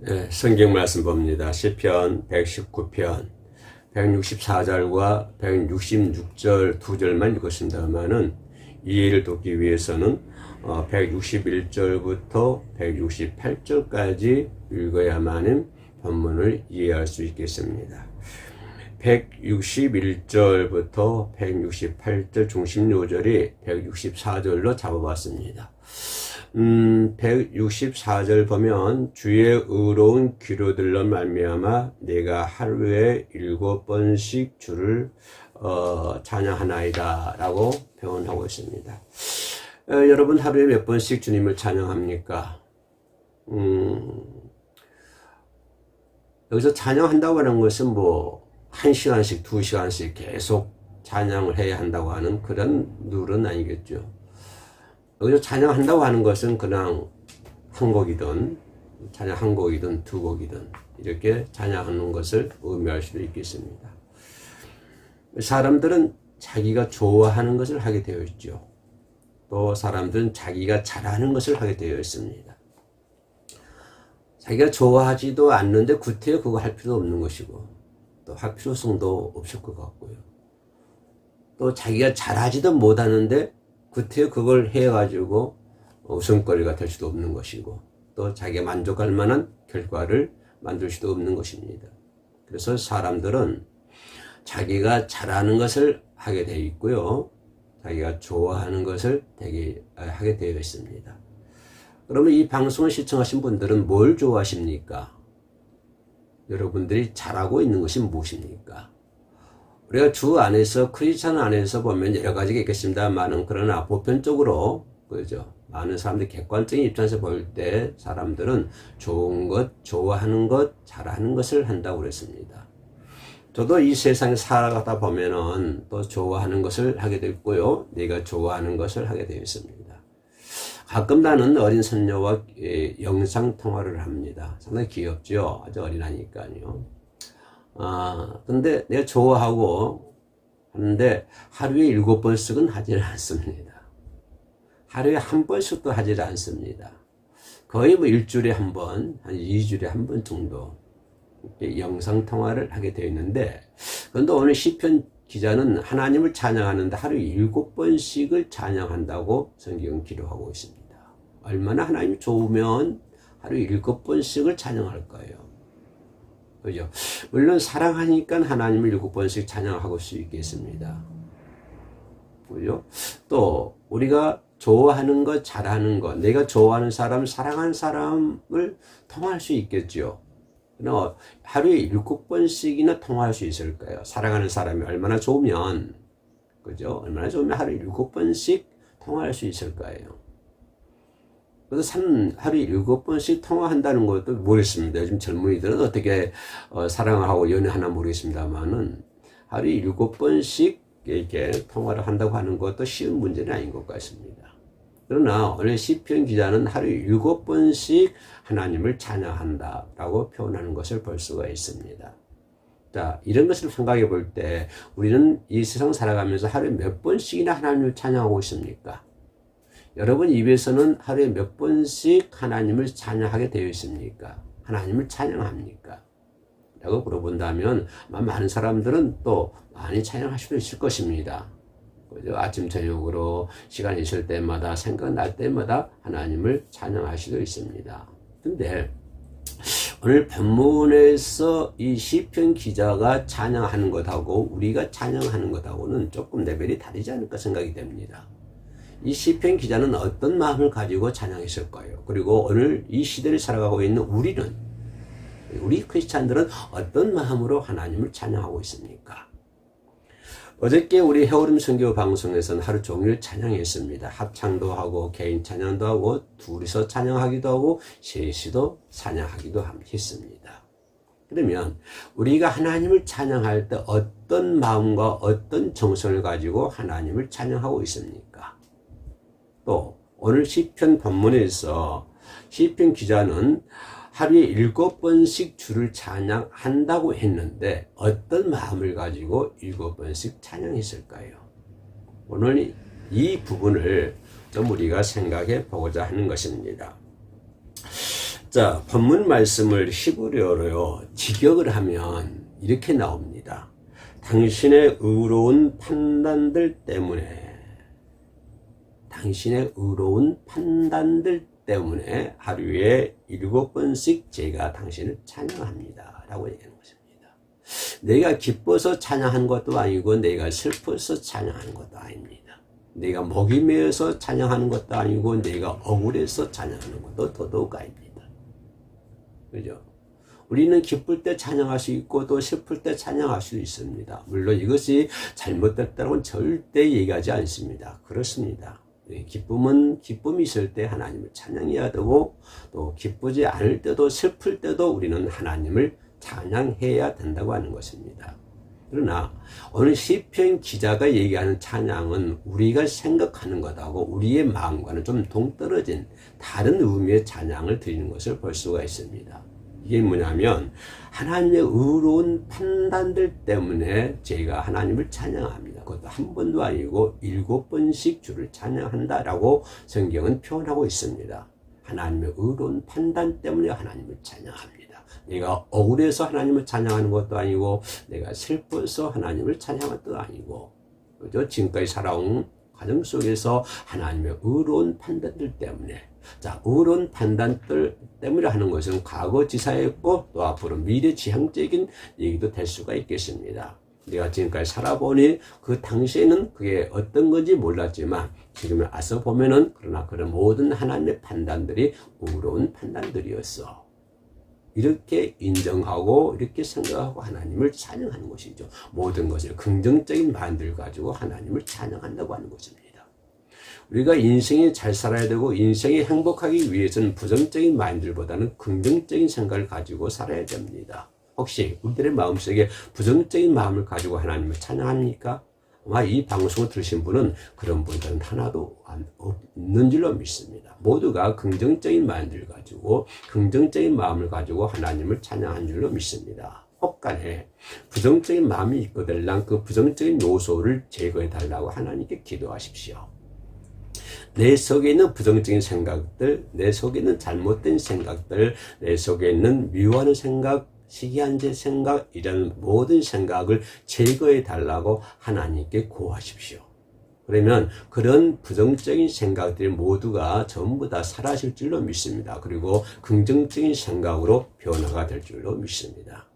네, 성경 말씀 봅니다. 시편 119편 164절과 166절 두 절만 읽었습니다만은 이해를 돕기 위해서는 161절부터 168절까지 읽어야만은 본문을 이해할 수 있겠습니다. 161절부터 168절 중심 요절이 164절로 잡아봤습니다. 164절 보면 주의 의로운 기로들로 말미암아 내가 하루에 7번씩 주를 찬양하나이다 라고 표현하고 있습니다. 여러분 하루에 몇 번씩 주님을 찬양합니까? 여기서 찬양한다고 하는 것은 뭐 1시간씩 2시간씩 계속 찬양을 해야 한다고 하는 그런 룰은 아니겠죠. 여기서 찬양한다고 하는 것은 그냥 한 곡이든 찬양 한 곡이든 두 곡이든 이렇게 찬양하는 것을 의미할 수도 있겠습니다. 사람들은 자기가 좋아하는 것을 하게 되어 있죠. 또 사람들은 자기가 잘하는 것을 하게 되어 있습니다. 자기가 좋아하지도 않는데 구태여 그거 할 필요 없는 것이고 또 할 필요성도 없을 것 같고요. 또 자기가 잘하지도 못하는데 구태여 그걸 해가지고 웃음거리가 될 수도 없는 것이고 또 자기가 만족할 만한 결과를 만들 수도 없는 것입니다. 그래서 사람들은 자기가 잘하는 것을 하게 되어 있고요. 자기가 좋아하는 것을 하게 되어 있습니다. 그러면 이 방송을 시청하신 분들은 뭘 좋아하십니까? 여러분들이 잘하고 있는 것이 무엇입니까? 우리가 주 안에서 크리스찬 안에서 보면 여러 가지가 있겠습니다만은 그러나 보편적으로 그죠? 많은 사람들이 객관적인 입장에서 볼 때 사람들은 좋은 것, 좋아하는 것, 잘하는 것을 한다고 그랬습니다. 저도 이 세상에 살아가다 보면은 또 좋아하는 것을 하게 됐고요. 내가 좋아하는 것을 하게 되어 있습니다. 가끔 나는 어린 손녀와 영상 통화를 합니다. 상당히 귀엽죠? 아주 어린아니까요. 근데 내가 좋아하고 하는데 하루에 7번씩은 하질 않습니다. 하루에 한 번씩도 하질 않습니다. 거의 뭐 일주일에 한 번, 한 2주일에 한 번 정도 영상 통화를 하게 되어 있는데, 그런데 오늘 시편 기자는 하나님을 찬양하는데 하루에 7번씩을 찬양한다고 성경은 기록하고 있습니다. 얼마나 하나님이 좋으면 하루에 7번씩을 찬양할까요? 그죠? 물론 사랑하니까 하나님을 7번씩 찬양하고 수 있겠습니다. 그죠? 또 우리가 좋아하는 것, 잘하는 것, 내가 좋아하는 사람, 사랑하는 사람을 통할 수 있겠죠. 그럼 하루에 7번씩이나 통화할 수 있을까요? 사랑하는 사람이 얼마나 좋으면, 그죠? 얼마나 좋으면 하루에 7번씩 통화할 수 있을까요? 그래서 하루에 7번씩 통화한다는 것도 모르겠습니다. 요즘 젊은이들은 어떻게 사랑을 하고 연애하나 모르겠습니다만은 하루에 7번씩 이렇게 통화를 한다고 하는 것도 쉬운 문제는 아닌 것 같습니다. 그러나 오늘 시편 기자는 하루에 7번씩 하나님을 찬양한다라고 표현하는 것을 볼 수가 있습니다. 자, 이런 것을 생각해 볼 때 우리는 이 세상 살아가면서 하루에 몇 번씩이나 하나님을 찬양하고 있습니까? 여러분 입에서는 하루에 몇 번씩 하나님을 찬양하게 되어 있습니까? 하나님을 찬양합니까? 라고 물어본다면 많은 사람들은 또 많이 찬양할 수도 있을 것입니다. 그죠? 아침 저녁으로 시간 있을 때마다 생각날 때마다 하나님을 찬양할 수도 있습니다. 근데 오늘 본문에서 이 시편 기자가 찬양하는 것하고 우리가 찬양하는 것하고는 조금 레벨이 다르지 않을까 생각이 됩니다. 이 시편 기자는 어떤 마음을 가지고 찬양했을까요? 그리고 오늘 이 시대를 살아가고 있는 우리 크리스찬들은 어떤 마음으로 하나님을 찬양하고 있습니까? 어저께 우리 해오름 선교 방송에서는 하루 종일 찬양했습니다. 합창도 하고 개인 찬양도 하고 둘이서 찬양하기도 하고 셋이도 찬양하기도 했습니다. 그러면 우리가 하나님을 찬양할 때 어떤 마음과 어떤 정성을 가지고 하나님을 찬양하고 있습니까? 또 오늘 시편 본문에서 시편 기자는 하루에 7번씩 주를 찬양한다고 했는데 어떤 마음을 가지고 7번씩 찬양했을까요? 오늘 이 부분을 좀 우리가 생각해 보고자 하는 것입니다. 자, 본문 말씀을 히브리어로요 직역을 하면 이렇게 나옵니다. 당신의 의로운 판단들 때문에, 당신의 의로운 판단들 때문에 하루에 7번씩 제가 당신을 찬양합니다 라고 얘기하는 것입니다. 내가 기뻐서 찬양하는 것도 아니고 내가 슬퍼서 찬양하는 것도 아닙니다. 내가 목이 메어서 찬양하는 것도 아니고 내가 억울해서 찬양하는 것도 더더욱 아닙니다. 그죠? 우리는 기쁠 때 찬양할 수 있고 또 슬플 때 찬양할 수 있습니다. 물론 이것이 잘못됐다고는 절대 얘기하지 않습니다. 그렇습니다. 기쁨은 기쁨이 있을 때 하나님을 찬양해야 되고 또 기쁘지 않을 때도 슬플 때도 우리는 하나님을 찬양해야 된다고 하는 것입니다. 그러나 오늘 시편 기자가 얘기하는 찬양은 우리가 생각하는 것하고 우리의 마음과는 좀 동떨어진 다른 의미의 찬양을 드리는 것을 볼 수가 있습니다. 이게 뭐냐면 하나님의 의로운 판단들 때문에 제가 하나님을 찬양합니다. 그것도 한 번도 아니고 7번씩 주를 찬양한다라고 성경은 표현하고 있습니다. 하나님의 의로운 판단 때문에 하나님을 찬양합니다. 내가 억울해서 하나님을 찬양하는 것도 아니고 내가 슬퍼서 하나님을 찬양하는 것도 아니고, 그죠? 지금까지 살아온 가정 속에서 하나님의 의로운 판단들 때문에, 자, 의로운 판단들 때문에 하는 것은 과거 지사였고 또 앞으로 미래 지향적인 얘기도 될 수가 있겠습니다. 내가 지금까지 살아보니 그 당시에는 그게 어떤 건지 몰랐지만 지금 와서 보면은 그러나 그런 모든 하나님의 판단들이 의로운 판단들이었어. 이렇게 인정하고 이렇게 생각하고 하나님을 찬양하는 것이죠. 모든 것을 긍정적인 마음들 가지고 하나님을 찬양한다고 하는 것입니다. 우리가 인생이 잘 살아야 되고 인생이 행복하기 위해서는 부정적인 마음들보다는 긍정적인 생각을 가지고 살아야 됩니다. 혹시 우리들의 마음속에 부정적인 마음을 가지고 하나님을 찬양합니까? 아마 이 방송을 들으신 분은 그런 분들은 하나도 없는 줄로 믿습니다. 모두가 긍정적인 마음을 가지고 긍정적인 마음을 가지고 하나님을 찬양한 줄로 믿습니다. 혹간에 부정적인 마음이 있거들랑 그 부정적인 요소를 제거해 달라고 하나님께 기도하십시오. 내 속에 있는 부정적인 생각들, 내 속에 있는 잘못된 생각들, 내 속에 있는 미워하는 생각, 시기한제 생각, 이런 모든 생각을 제거해 달라고 하나님께 구하십시오. 그러면 그런 부정적인 생각들이 모두가 전부 다 사라질 줄로 믿습니다. 그리고 긍정적인 생각으로 변화가 될 줄로 믿습니다.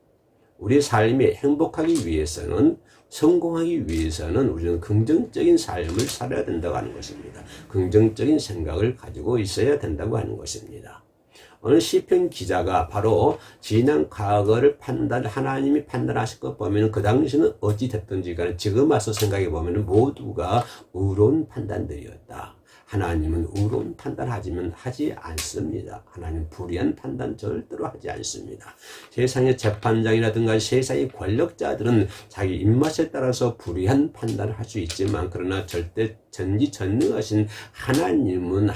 우리 삶이 행복하기 위해서는, 성공하기 위해서는 우리는 긍정적인 삶을 살아야 된다고 하는 것입니다. 긍정적인 생각을 가지고 있어야 된다고 하는 것입니다. 오늘 시편 기자가 바로 지난 과거를 하나님이 판단하실 것 보면 그 당시는 어찌 됐든지 간에 지금 와서 생각해 보면 모두가 의로운 판단들이었다. 하나님은 의로운 하지 않습니다. 하나님 불의한 판단 절대로 하지 않습니다. 세상의 재판장이라든가 세상의 권력자들은 자기 입맛에 따라서 불의한 판단을 할 수 있지만 그러나 절대 전지전능하신 하나님은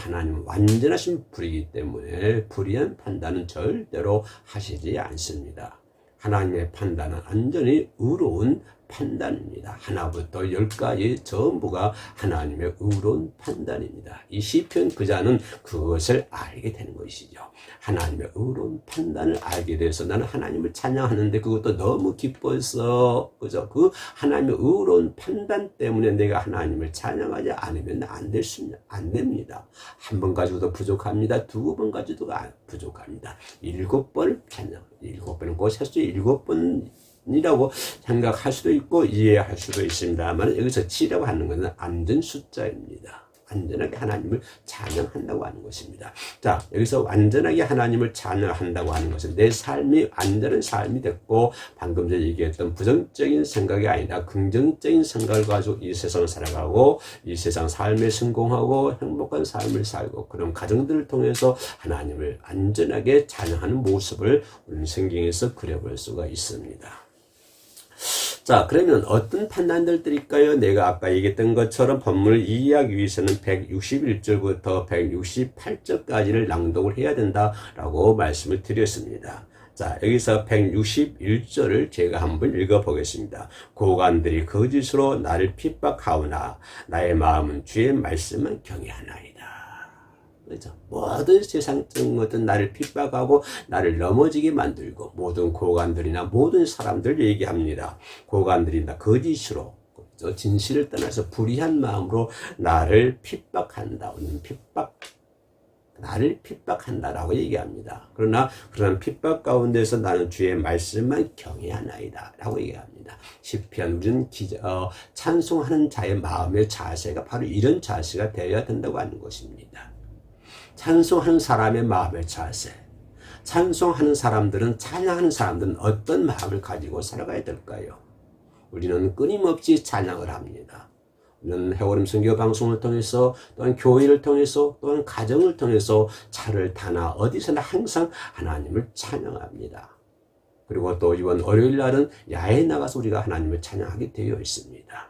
완전하신 불이기 때문에 불의한 판단은 절대로 하시지 않습니다. 하나님의 판단은 완전히 의로운 판단입니다. 하나부터 열까지 전부가 하나님의 의로운 판단입니다. 이 시편 그자는 그것을 알게 되는 것이죠. 하나님의 의로운 판단을 알게 돼서 나는 하나님을 찬양하는데 그것도 너무 기뻐서, 그죠? 그 하나님의 의로운 판단 때문에 내가 하나님을 찬양하지 않으면 안 됩니다. 한 번 가지고도 부족합니다. 2번 가지고도 부족합니다. 7번을 찬양, 7번은 꼭 할 수 7번 이라고 생각할 수도 있고 이해할 수도 있습니다만 여기서 7이라고 하는 것은 안전 숫자입니다. 완전하게 하나님을 찬양한다고 하는 것입니다. 자, 여기서 완전하게 하나님을 찬양한다고 하는 것은 내 삶이 완전한 삶이 됐고 방금 전에 얘기했던 부정적인 생각이 아니라 긍정적인 생각을 가지고 이 세상을 살아가고 이 세상 삶에 성공하고 행복한 삶을 살고 그런 가정들을 통해서 하나님을 안전하게 찬양하는 모습을 우리는 성경에서 그려볼 수가 있습니다. 자, 그러면 어떤 판단들 드릴까요? 내가 아까 얘기했던 것처럼 본문을 이해하기 위해서는 161절부터 168절까지를 낭독을 해야 된다라고 말씀을 드렸습니다. 자, 여기서 161절을 제가 한번 읽어보겠습니다. 고관들이 거짓으로 나를 핍박하오나 나의 마음은 주의 말씀만 경외하나이다. 그렇죠? 모든 세상적인 것은 나를 핍박하고 나를 넘어지게 만들고 모든 고관들이나 모든 사람들 얘기합니다. 고관들이 나 거짓으로 그렇죠? 진실을 떠나서 불의한 마음으로 나를 핍박한다. 나를 핍박한다라고 얘기합니다. 그러나 그런 핍박 가운데서 나는 주의 말씀만 경외하나이다 라고 얘기합니다. 시편 우리는 찬송하는 자의 마음의 자세가 바로 이런 자세가 되어야 된다고 하는 것입니다. 찬송하는 사람의 마음의 자세, 찬송하는 사람들은, 찬양하는 사람들은 어떤 마음을 가지고 살아가야 될까요? 우리는 끊임없이 찬양을 합니다. 우리는 해오름 선교 방송을 통해서 또한 교회를 통해서 또한 가정을 통해서 차를 타나 어디서나 항상 하나님을 찬양합니다. 그리고 또 이번 월요일 날은 야외에 나가서 우리가 하나님을 찬양하게 되어 있습니다.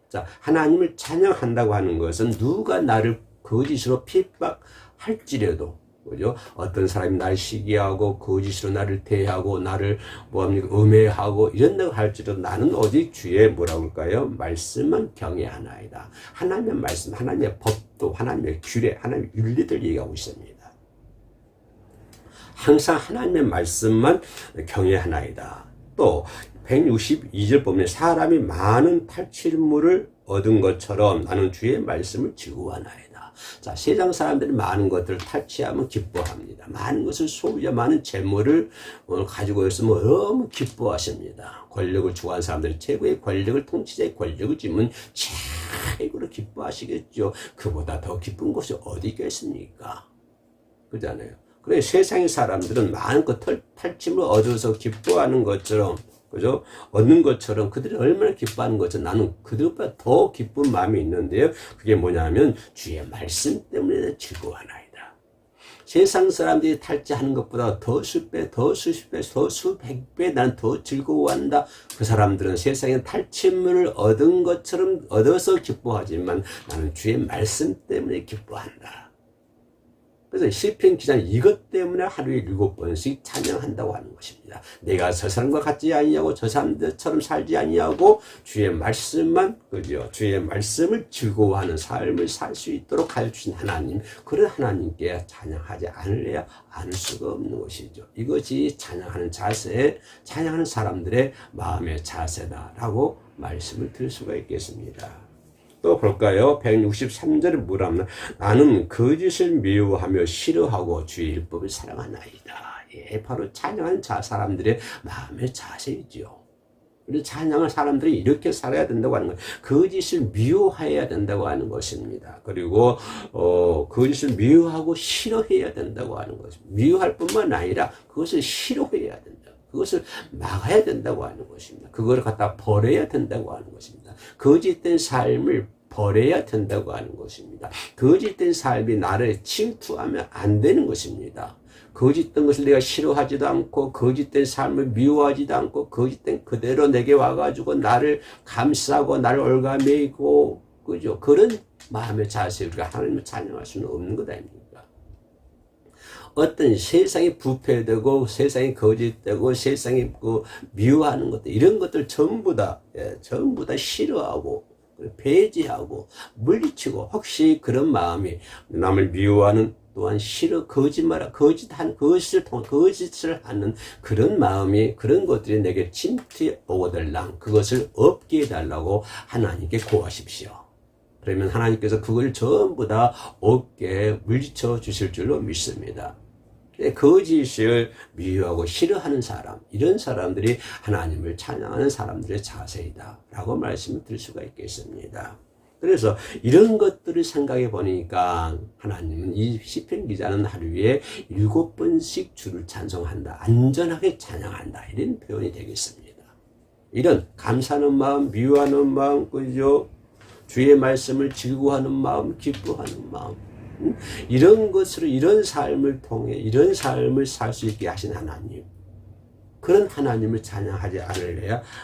자, 하나님을 찬양한다고 하는 것은 누가 나를 거짓으로 핍박할지라도, 그죠? 어떤 사람이 나를 시기하고 거짓으로 나를 대하고 나를 음해하고 이런다고 할지라도 나는 오직 주의 뭐라고 할까요? 말씀만 경외하나이다. 하나님의 말씀, 하나님의 법도, 하나님의 규례, 하나님의 윤리들 얘기하고 있습니다. 항상 하나님의 말씀만 경외하나이다. 또 162절 보면 사람이 많은 탈취물을 얻은 것처럼 나는 주의 말씀을 즐거워하나이다. 자, 세상 사람들이 많은 것들을 탈취하면 기뻐합니다. 많은 것을 소유자, 많은 재물을 가지고 있으면 너무 기뻐하십니다. 권력을 추구한 사람들이 최고의 권력을, 통치자의 권력을 쥐면 최고로 기뻐하시겠죠. 그보다 더 기쁜 것이 어디 있겠습니까? 그렇잖아요. 그래 세상의 사람들은 많은 탈취물을 얻어서 기뻐하는 것처럼, 그죠? 얻는 것처럼 그들이 얼마나 기뻐하는 것처럼 나는 그들보다 더 기쁜 마음이 있는데요. 그게 뭐냐면 주의 말씀 때문에 즐거워하나이다. 세상 사람들이 탈취하는 것보다 더 수십 배, 더 수십 배, 더 수백 배 난 더 즐거워한다. 그 사람들은 세상에 탈취물을 얻은 것처럼 얻어서 기뻐하지만 나는 주의 말씀 때문에 기뻐한다. 그래서 시편 기자는 이것 때문에 하루에 7번씩 찬양한다고 하는 것입니다. 내가 저 사람과 같지 아니하고 저 사람들처럼 살지 아니하고 주의 말씀만, 그죠? 주의 말씀을 즐거워하는 삶을 살 수 있도록 가르치신 하나님, 그런 하나님께 찬양하지 않을 수가 없는 것이죠. 이것이 찬양하는 자세, 찬양하는 사람들의 마음의 자세다라고 말씀을 드릴 수가 있겠습니다. 또 볼까요? 163절에 뭐라 하나? 나는 거짓을 미워하며 싫어하고 주의 율법을 사랑하나이다. 예, 바로 찬양하는 사람들의 마음의 자세이죠. 우리 찬양할 사람들이 이렇게 살아야 된다고 하는 거예요. 거짓을 미워해야 된다고 하는 것입니다. 그리고 거짓을 미워하고 싫어해야 된다고 하는 것입니다. 미워할 뿐만 아니라 그것을 싫어해야 된다. 그것을 막아야 된다고 하는 것입니다. 그걸 갖다 버려야 된다고 하는 것입니다. 거짓된 삶을 버려야 된다고 하는 것입니다. 거짓된 삶이 나를 침투하면 안 되는 것입니다. 거짓된 것을 내가 싫어하지도 않고 거짓된 삶을 미워하지도 않고 거짓된 그대로 내게 와가지고 나를 감싸고 나를 올가매고, 그죠? 그런 마음의 자세, 우리가 하나님을 찬양할 수는 없는 것 아닙니까? 어떤 세상이 부패되고 세상이 거짓되고 세상이 미워하는 것들, 이런 것들 전부 다 싫어하고 배제하고 물리치고, 혹시 그런 마음이 남을 미워하는 또한 거짓을 하는 그런 마음이, 그런 것들이 내게 침투해 오거들랑 그것을 없게 해달라고 하나님께 구하십시오. 그러면 하나님께서 그걸 전부 다 없게 물리쳐 주실 줄로 믿습니다. 거짓을 미워하고 싫어하는 사람, 이런 사람들이 하나님을 찬양하는 사람들의 자세이다 라고 말씀을 드릴 수가 있겠습니다. 그래서 이런 것들을 생각해 보니까 하나님은, 이 시편 기자는 하루에 7번씩 주를 찬송한다, 안전하게 찬양한다, 이런 표현이 되겠습니다. 이런 감사하는 마음, 미워하는 마음, 그죠? 주의 말씀을 즐거워하는 마음, 기뻐하는 마음, 이런 것으로, 이런 삶을 통해 이런 삶을 살 수 있게 하신 하나님, 그런 하나님을 찬양하지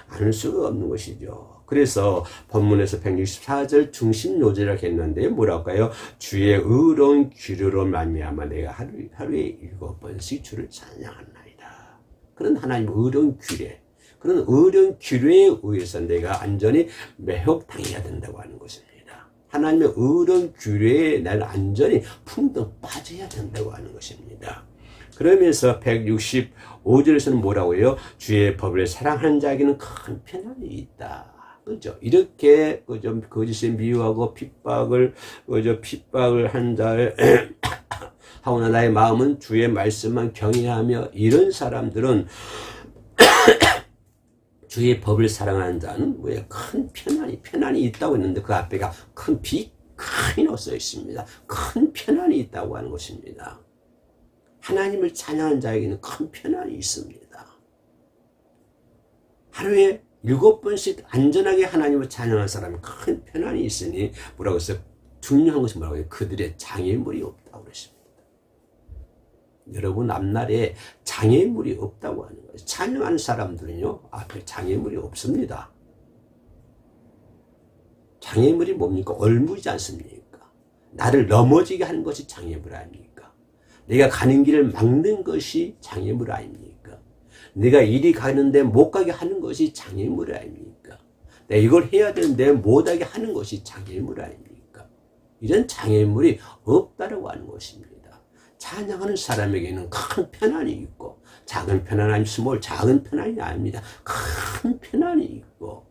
않을 수가 없는 것이죠. 그래서 본문에서 164절 중심 요절이라고 했는데 뭐랄까요? 주의 의로운 규례로 말미암아 내가 하루에 7번씩 주를 찬양하나이다. 그런 하나님의 의로운 규례, 그런 의로운 규례에 의해서 내가 안전히 매혹당해야 된다고 하는 것입니다. 하나님의 의로운 규례에 나는 완전히 풍덩 빠져야 된다고 하는 것입니다. 그러면서 165절에서는 뭐라고 해요? 주의 법을 사랑하는 자에게는 큰 편안이 있다. 그죠? 이렇게 그죠? 거짓에 미워하고 핍박을 한 자를 하오나 나의 마음은 주의 말씀만 경외하며 이런 사람들은 주의 법을 사랑하는 자는 왜 큰 편안이 있다고 했는데 그 앞에가 큰 비카이노 써 있습니다. 큰 편안이 있다고 하는 것입니다. 하나님을 찬양하는 자에게는 큰 편안이 있습니다. 하루에 7번씩 안전하게 하나님을 찬양하는 사람이 큰 편안이 있으니 뭐라고 했어요? 중요한 것이 뭐라고 해요? 그들의 장애물이 없다고 그랬습니다. 여러분 앞날에 장애물이 없다고 하는 거예요. 찬양하는 사람들은요 앞에 장애물이 없습니다. 장애물이 뭡니까? 얼무지 않습니까? 나를 넘어지게 하는 것이 장애물 아닙니까? 내가 가는 길을 막는 것이 장애물 아닙니까? 내가 이리 가는데 못 가게 하는 것이 장애물 아닙니까? 내가 이걸 해야 되는데 못하게 하는 것이 장애물 아닙니까? 이런 장애물이 없다라고 하는 것입니다. 찬양하는 사람에게는 큰 편안이 있고 작은 편안함이 스몰 작은 편안이 아닙니다. 큰 편안이 있고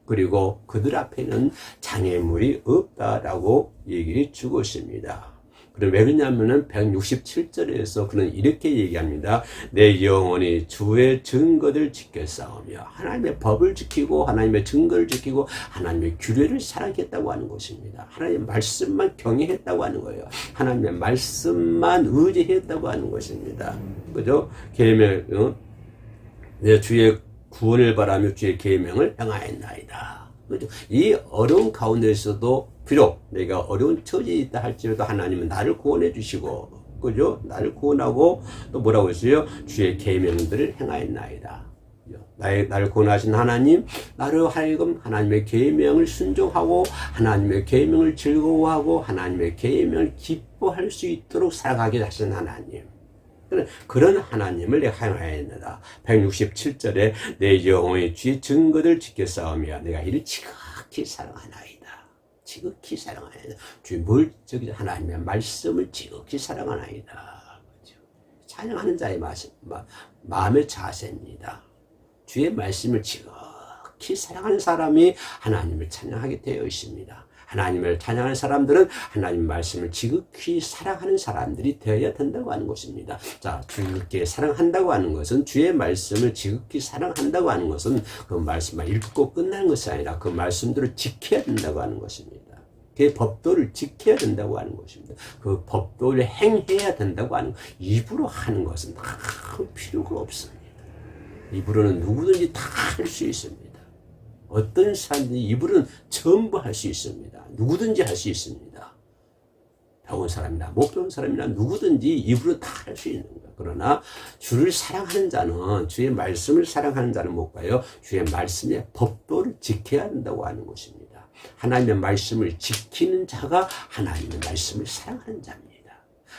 그리고 그들 앞에는 장애물이 없다라고 얘기해 주고 있습니다. 그럼 왜 그러냐면은 167절에서 그는 이렇게 얘기합니다. 내 영혼이 주의 증거를 지켜 싸우며 하나님의 법을 지키고 하나님의 증거를 지키고 하나님의 규례를 사랑했다고 하는 것입니다. 하나님의 말씀만 경외했다고 하는 거예요. 하나님의 말씀만 의지했다고 하는 것입니다. 그죠? 계명, 내 주의 구원을 바라며 주의 계명을 행하였나이다. 그죠? 이 어려운 가운데서도 비록 내가 어려운 처지에 있다 할지라도 하나님은 나를 구원해 주시고, 그죠? 나를 구원하고 또 뭐라고 했어요? 주의 계명들을 행하였나이다. 나를 구원하신 하나님, 나를 하여금 하나님의 계명을 순종하고 하나님의 계명을 즐거워하고 하나님의 계명을 기뻐할 수 있도록 살아가게 하신 하나님. 그런 하나님을 내가 행하였나이다. 167절에 내 영혼의 주의 증거를 지켜 싸우며 내가 이를 지극히 사랑하나이다. 지극히 사랑하나이다. 주의 하나님의 말씀을 지극히 사랑하나이다. 찬양하는 자의 마음의 자세입니다. 주의 말씀을 지극히 사랑하는 사람이 하나님을 찬양하게 되어 있습니다. 하나님을 찬양하는 사람들은 하나님 말씀을 지극히 사랑하는 사람들이 되어야 된다고 하는 것입니다. 자, 주님께 사랑한다고 하는 것은 주의 말씀을 지극히 사랑한다고 하는 것은 그 말씀만 읽고 끝나는 것이 아니라 그 말씀들을 지켜야 된다고 하는 것입니다. 그 법도를 지켜야 된다고 하는 것입니다. 그 법도를 행해야 된다고 하는 것. 입으로 하는 것은 큰 필요가 없습니다. 입으로는 누구든지 다 할 수 있습니다. 어떤 사람들이 입으로는 전부 할 수 있습니다. 누구든지 할 수 있습니다. 배운 사람이나 못 배운 사람이나 누구든지 입으로 다 할 수 있는 거예요. 그러나 주를 사랑하는 자는, 주의 말씀을 사랑하는 자는 뭘까요? 주의 말씀의 법도를 지켜야 한다고 하는 것입니다. 하나님의 말씀을 지키는 자가 하나님의 말씀을 사랑하는 자입니다.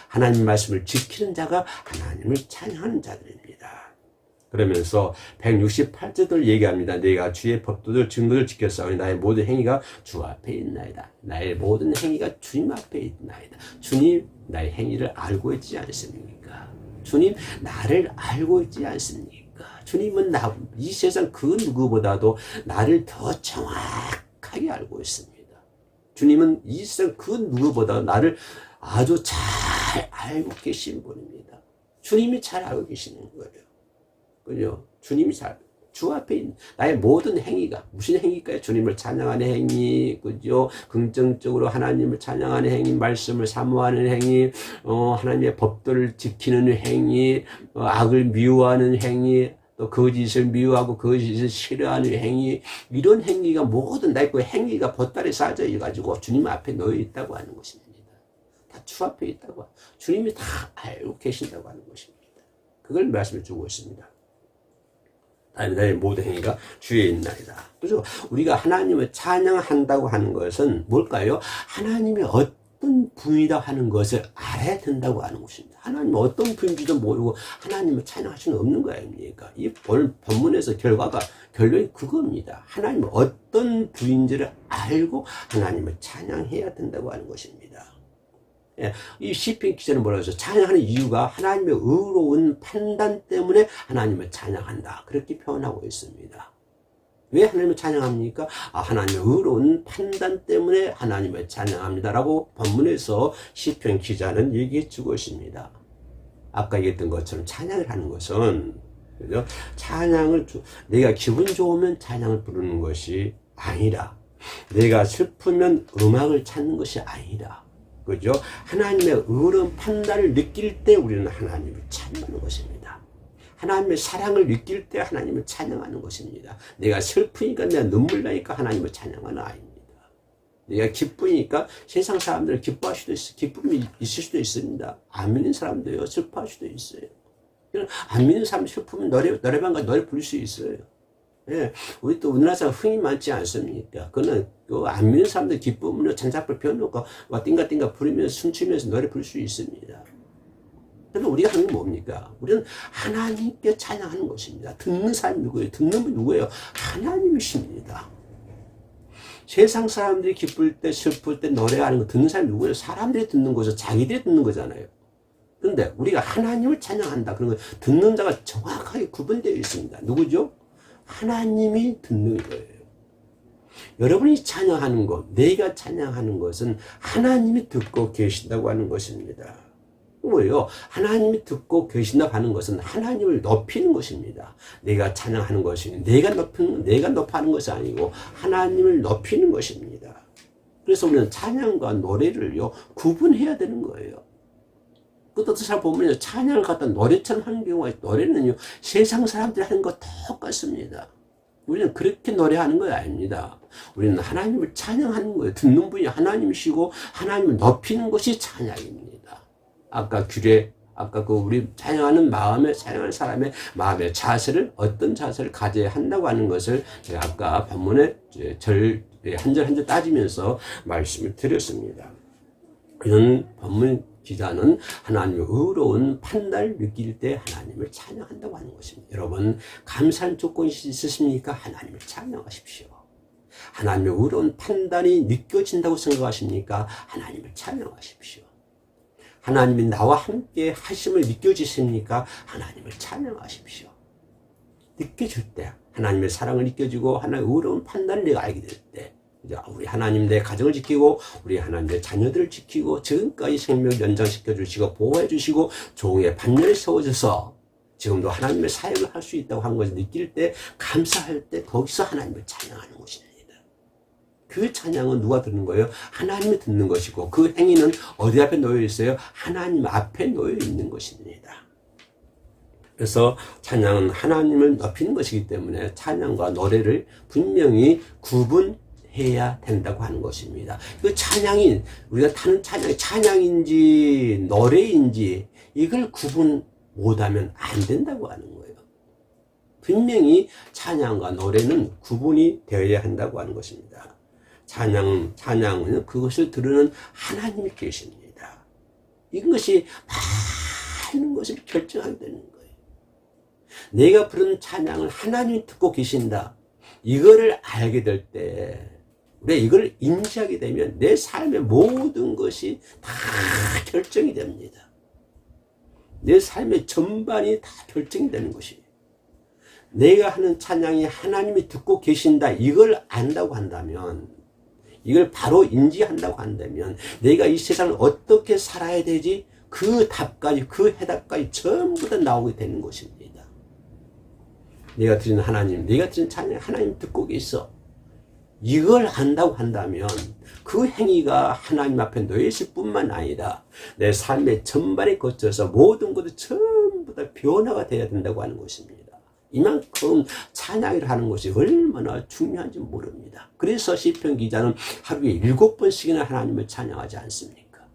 하나님의 말씀을 지키는 자가 하나님을 찬양하는 자들입니다. 그러면서 168절을 얘기합니다. 내가 주의 법도들 증거를 지켜 싸우니 나의 모든 행위가 주 앞에 있나이다. 나의 모든 행위가 주님 앞에 있나이다. 주님 나의 행위를 알고 있지 않습니까? 주님 나를 알고 있지 않습니까? 주님은 이 세상 그 누구보다도 나를 더 정확하게 알고 있습니다. 주님은 이 세상 그 누구보다 나를 아주 잘 알고 계신 분입니다. 주님이 잘 알고 계시는 거예요. 그죠? 주님이 주 앞에 있는 나의 모든 행위가 무슨 행위일까요? 주님을 찬양하는 행위, 그죠? 긍정적으로 하나님을 찬양하는 행위, 말씀을 사모하는 행위, 하나님의 법도를 지키는 행위, 악을 미워하는 행위, 또 거짓을 미워하고 거짓을 싫어하는 행위, 이런 행위가 모든 나의 그 행위가 보따리 쌓여 가지고 주님 앞에 놓여 있다고 하는 것입니다. 다 주 앞에 있다고, 주님이 다 알고 계신다고 하는 것입니다. 그걸 말씀해 주고 있습니다. 나의 모든 행위가 주에 있나이다. 그래서 우리가 하나님을 찬양한다고 하는 것은 뭘까요? 하나님의 어떤 분이다 하는 것을 잘해야 된다고 하는 것입니다. 하나님 어떤 부인지도 모르고 하나님을 찬양할 수는 없는 거 아닙니까? 이 오늘 본문에서 결론이 그겁니다. 하나님 어떤 부인지를 알고 하나님을 찬양해야 된다고 하는 것입니다. 예, 이 시편 기자는 뭐라고 해서 찬양하는 이유가 하나님의 의로운 판단 때문에 하나님을 찬양한다. 그렇게 표현하고 있습니다. 왜 하나님을 찬양합니까? 하나님의 의로운 판단 때문에 하나님을 찬양합니다. 라고 본문에서 시편 기자는 얘기해 주고 있습니다. 아까 얘기했던 것처럼 찬양을 하는 것은, 그죠? 내가 기분 좋으면 찬양을 부르는 것이 아니라, 내가 슬프면 음악을 찾는 것이 아니라, 그죠? 하나님의 의로운 판단을 느낄 때 우리는 하나님을 찬양하는 것입니다. 하나님의 사랑을 느낄 때 하나님을 찬양하는 것입니다. 내가 슬프니까, 내가 눈물 나니까 하나님을 찬양하는 아닙니다. 내가 기쁘니까 세상 사람들은 기뻐할 수도 있어요. 기쁨이 있을 수도 있습니다. 안 믿는 사람도요, 슬퍼할 수도 있어요. 안 믿는 사람 슬프면 노래방가 노래 부를 수 있어요. 예, 우리 또 우리나라 사람 흥이 많지 않습니까? 그거는 안 믿는 사람들 기쁨으로 잔작불 피워놓고 띵가띵가 부르면서 춤추면서 노래 부를 수 있습니다. 그런데 우리가 하는 게 뭡니까? 우리는 하나님께 찬양하는 것입니다. 듣는 사람이 누구예요? 듣는 분이 누구예요? 하나님이십니다. 세상 사람들이 기쁠 때 슬플 때 노래하는 거 듣는 사람이 누구예요? 사람들이 듣는 거죠. 자기들이 듣는 거잖아요. 그런데 우리가 하나님을 찬양한다. 그런 거 듣는 자가 정확하게 구분되어 있습니다. 누구죠? 하나님이 듣는 거예요. 여러분이 찬양하는 것, 내가 찬양하는 것은 하나님이 듣고 계신다고 하는 것입니다. 뭐예요? 하나님이 듣고 계신다고 하는 것은 하나님을 높이는 것입니다. 내가 찬양하는 것이 내가 높이는 것이 아니고 하나님을 높이는 것입니다. 그래서 우리는 찬양과 노래를요 구분해야 되는 거예요. 또 잘 보면 찬양을 갖다 노래처럼 하는 경우가 있고, 노래는요 세상 사람들이 하는 거 똑같습니다. 우리는 그렇게 노래하는 거 아닙니다. 우리는 하나님을 찬양하는 거예요. 듣는 분이 하나님이시고 하나님을 높이는 것이 찬양입니다. 아까 우리 찬양하는 찬양하는 사람의 마음의 자세를, 어떤 자세를 가져야 한다고 하는 것을 제가 아까 본문에 한 절 한 절 따지면서 말씀을 드렸습니다. 이런 본문 기자는 하나님의 의로운 판단을 느낄 때 하나님을 찬양한다고 하는 것입니다. 여러분, 감사한 조건이 있으십니까? 하나님을 찬양하십시오. 하나님의 의로운 판단이 느껴진다고 생각하십니까? 하나님을 찬양하십시오. 하나님이 나와 함께 하심을 느껴지십니까? 하나님을 찬양하십시오. 느껴질 때, 하나님의 사랑을 느껴지고 하나님의 의로운 판단을 내가 알게 될 때, 우리 하나님 내 가정을 지키고 우리 하나님 내 자녀들을 지키고 지금까지 생명을 연장시켜 주시고 보호해 주시고 종의 반열에 세워져서 지금도 하나님의 사역을 할 수 있다고 한 것을 느낄 때, 감사할 때 거기서 하나님을 찬양하는 것입니다. 그 찬양은 누가 듣는 거예요? 하나님이 듣는 것이고, 그 행위는 어디 앞에 놓여 있어요? 하나님 앞에 놓여 있는 것입니다. 그래서 찬양은 하나님을 높이는 것이기 때문에 찬양과 노래를 분명히 구분해야 된다고 하는 것입니다. 그 찬양이, 우리가 타는 찬양인지 노래인지 이걸 구분 못하면 안 된다고 하는 거예요. 분명히 찬양과 노래는 구분이 되어야 한다고 하는 것입니다. 찬양은 그것을 들으는 하나님이 계십니다. 이것이 많은 것을 결정하게 되는 거예요. 내가 부르는 찬양을 하나님이 듣고 계신다. 이거를 알게 될 때, 우리가 이걸 인지하게 되면 내 삶의 모든 것이 다 결정이 됩니다. 내 삶의 전반이 다 결정이 되는 것이에요. 내가 하는 찬양이 하나님이 듣고 계신다. 이걸 안다고 한다면, 이걸 바로 인지한다고 한다면, 내가 이 세상을 어떻게 살아야 되지? 그 답까지, 그 해답까지 전부 다 나오게 되는 것입니다. 내가 드리는 찬양 하나님 듣고 계셔. 이걸 안다고 한다면 그 행위가 하나님 앞에 놓여있을 뿐만 아니라 내 삶의 전반에 거쳐서 모든 것이 전부 다 변화가 되어야 된다고 하는 것입니다. 이만큼 찬양을 하는 것이 얼마나 중요한지 모릅니다. 그래서 시편 기자는 하루에 7번씩이나 하나님을 찬양하지 않습니까?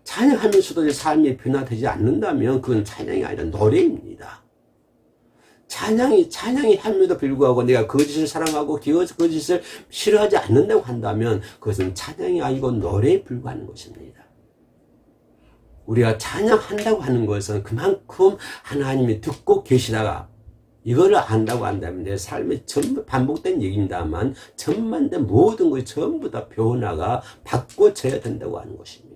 찬양하면서도 내 삶이 변화되지 않는다면 그건 찬양이 아니라 노래입니다. 찬양이 함에도 불구하고 내가 거짓을 사랑하고 거짓을 싫어하지 않는다고 한다면 그것은 찬양이 아니고 노래에 불과한 것입니다. 우리가 찬양한다고 하는 것은 그만큼 하나님이 듣고 계시다가 이거를 안다고 한다면 내 삶에 전부 반복된 얘기입니다만 천만된 모든 것이 전부 다 변화가 바꿔져야 된다고 하는 것입니다.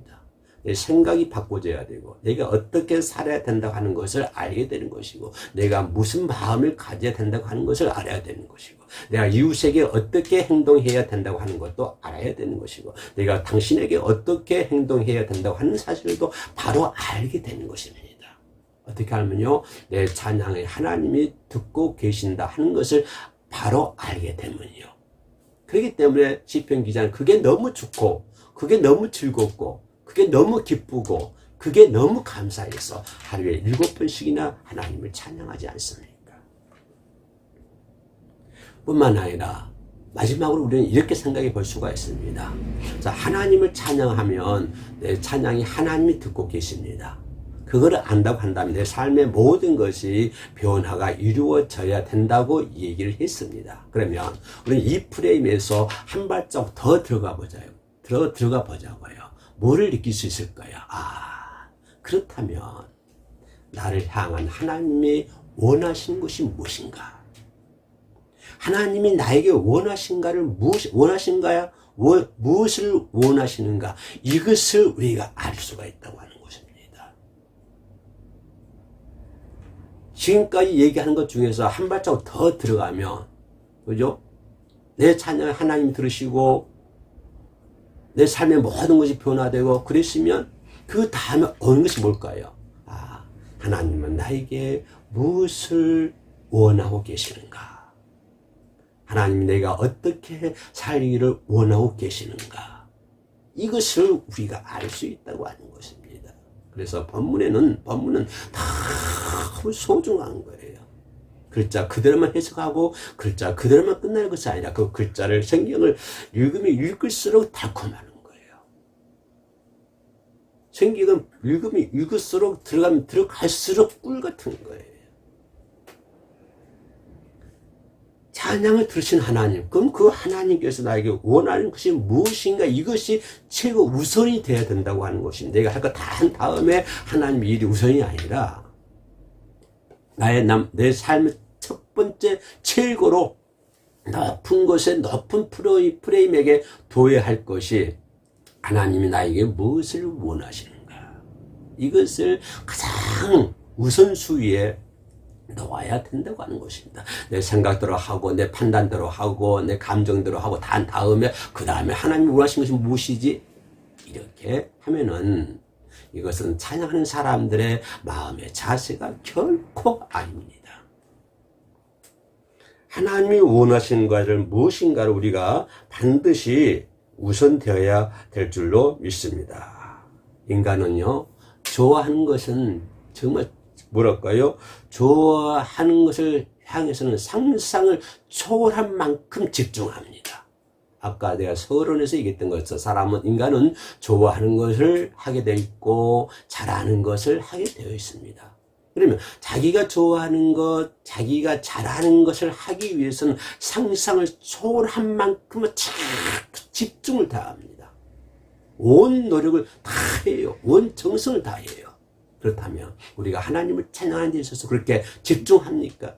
내 생각이 바꿔져야 되고 내가 어떻게 살아야 된다고 하는 것을 알게 되는 것이고 내가 무슨 마음을 가져야 된다고 하는 것을 알아야 되는 것이고 내가 이웃에게 어떻게 행동해야 된다고 하는 것도 알아야 되는 것이고 내가 당신에게 어떻게 행동해야 된다고 하는 사실도 바로 알게 되는 것입니다. 어떻게 하면요, 내 찬양에 하나님이 듣고 계신다 하는 것을 바로 알게 되면요. 그렇기 때문에 시편 기자는 그게 너무 좋고 그게 너무 즐겁고 그게 너무 기쁘고 그게 너무 감사해서 하루에 7번씩이나 하나님을 찬양하지 않습니까? 뿐만 아니라 마지막으로 우리는 이렇게 생각해 볼 수가 있습니다. 자, 하나님을 찬양하면 내 찬양이 하나님이 듣고 계십니다. 그거를 안다고 한다면 내 삶의 모든 것이 변화가 이루어져야 된다고 얘기를 했습니다. 그러면 우리는 이 프레임에서 한 발자국 더 들어가 보자고요. 뭐를 느낄 수 있을까요? 그렇다면 나를 향한 하나님이 원하신 것이 무엇인가? 하나님이 나에게 원하신가야? 무엇을 원하시는가? 이것을 우리가 알 수가 있다고 하는 것입니다. 지금까지 얘기하는 것 중에서 한 발자국 더 들어가면, 그죠? 내 찬양을 하나님 들으시고, 내 삶의 모든 것이 변화되고, 그랬으면, 그 다음에 어느 것이 뭘까요? 하나님은 나에게 무엇을 원하고 계시는가? 하나님이 내가 어떻게 살기를 원하고 계시는가? 이것을 우리가 알 수 있다고 하는 것입니다. 그래서 본문은 너무 소중한 거예요. 글자 그대로만 해석하고 글자 그대로만 끝나는 것이 아니라 그 글자를 성경을 읽으면 읽을수록 달콤하는 거예요. 성경은 읽으면 읽을수록 들어가면 들어갈수록 꿀 같은 거예요. 찬양을 들으신 하나님, 그럼 그 하나님께서 나에게 원하는 것이 무엇인가? 이것이 최고 우선이 돼야 된다고 하는 것입니다. 내가 할 거 다 한 다음에 하나님 일이 우선이 아니라 내 삶의 첫 번째 최고로 높은 곳에 높은 프레임에게 도해할 것이 하나님이 나에게 무엇을 원하시는가? 이것을 가장 우선순위에 놓아야 된다고 하는 것입니다. 내 생각대로 하고 내 판단대로 하고 내 감정대로 하고 다 한 다음에 그 다음에 하나님이 원하신 것이 무엇이지? 이렇게 하면은 이것은 찬양하는 사람들의 마음의 자세가 결코 아닙니다. 하나님이 원하시는 것을 무엇인가를 우리가 반드시 우선되어야 될 줄로 믿습니다. 인간은요, 좋아하는 것은 정말 뭐랄까요? 좋아하는 것을 향해서는 상상을 초월한 만큼 집중합니다. 아까 내가 서론에서 얘기했던 것처럼 인간은 좋아하는 것을 하게 되어 있고 잘하는 것을 하게 되어 있습니다. 그러면 자기가 좋아하는 것, 자기가 잘하는 것을 하기 위해서는 상상을 초월한 만큼 집중을 다합니다. 온 노력을 다 해요. 온 정성을 다해요. 그렇다면 우리가 하나님을 찬양하는 데 있어서 그렇게 집중합니까?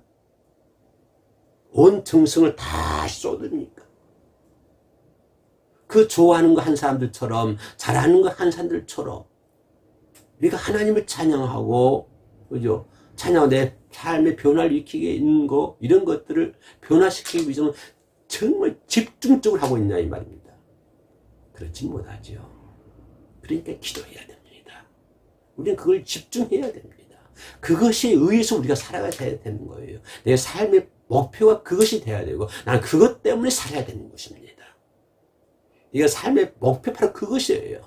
온 정성을 다 쏟습니까? 그 좋아하는 거 한 사람들처럼 잘하는 거 한 사람들처럼 우리가 하나님을 찬양하고, 그죠? 찬양하고 내 삶의 변화를 일으키게 있는 거, 이런 것들을 변화시키기 위해서는 정말 집중적으로 하고 있냐 이 말입니다. 그렇지 못하죠. 그러니까 기도해야 됩니다. 우리는 그걸 집중해야 됩니다. 그것에 의해서 우리가 살아가야 되는 거예요. 내 삶의 목표가 그것이 돼야 되고 나는 그것 때문에 살아야 되는 것입니다. 네가 삶의 목표 바로 그것이에요.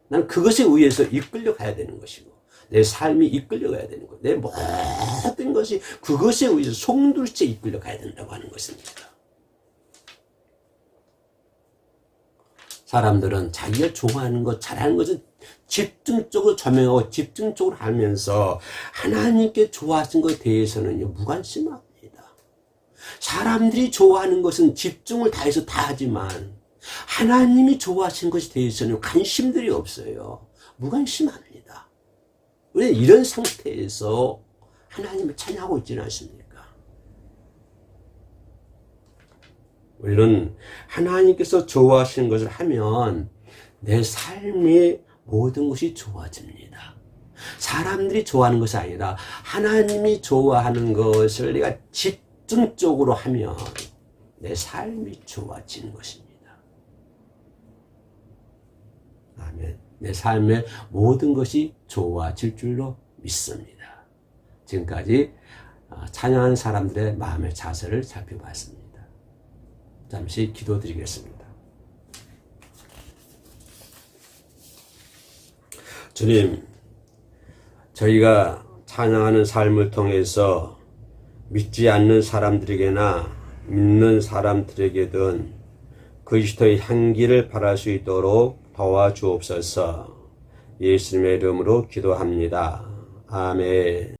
나는 그것에 의해서 이끌려 가야 되는 것이고 내 삶이 이끌려 가야 되는 거예요. 내 모든 것이 그것에 의해서 송두리째 이끌려 가야 된다고 하는 것입니다. 사람들은 자기가 좋아하는 것, 잘하는 것은 집중적으로 조명하고 집중적으로 하면서 하나님께 좋아하신 것에 대해서는 무관심합니다. 사람들이 좋아하는 것은 집중을 다해서 다 하지만 하나님이 좋아하신 것에 대해서는 관심들이 없어요. 무관심합니다. 우리는 이런 상태에서 하나님을 찬양하고 있지는 않습니까? 물론 하나님께서 좋아하시는 것을 하면 내 삶의 모든 것이 좋아집니다. 사람들이 좋아하는 것이 아니라 하나님이 좋아하는 것을 내가 집중적으로 하면 내 삶이 좋아지는 것입니다. 아멘. 내 삶의 모든 것이 좋아질 줄로 믿습니다. 지금까지 찬양하는 사람들의 마음의 자세를 살펴봤습니다. 잠시 기도드리겠습니다. 주님, 저희가 찬양하는 삶을 통해서 믿지 않는 사람들에게나 믿는 사람들에게든 그리스도의 향기를 발할 수 있도록 도와주옵소서. 예수님의 이름으로 기도합니다. 아멘.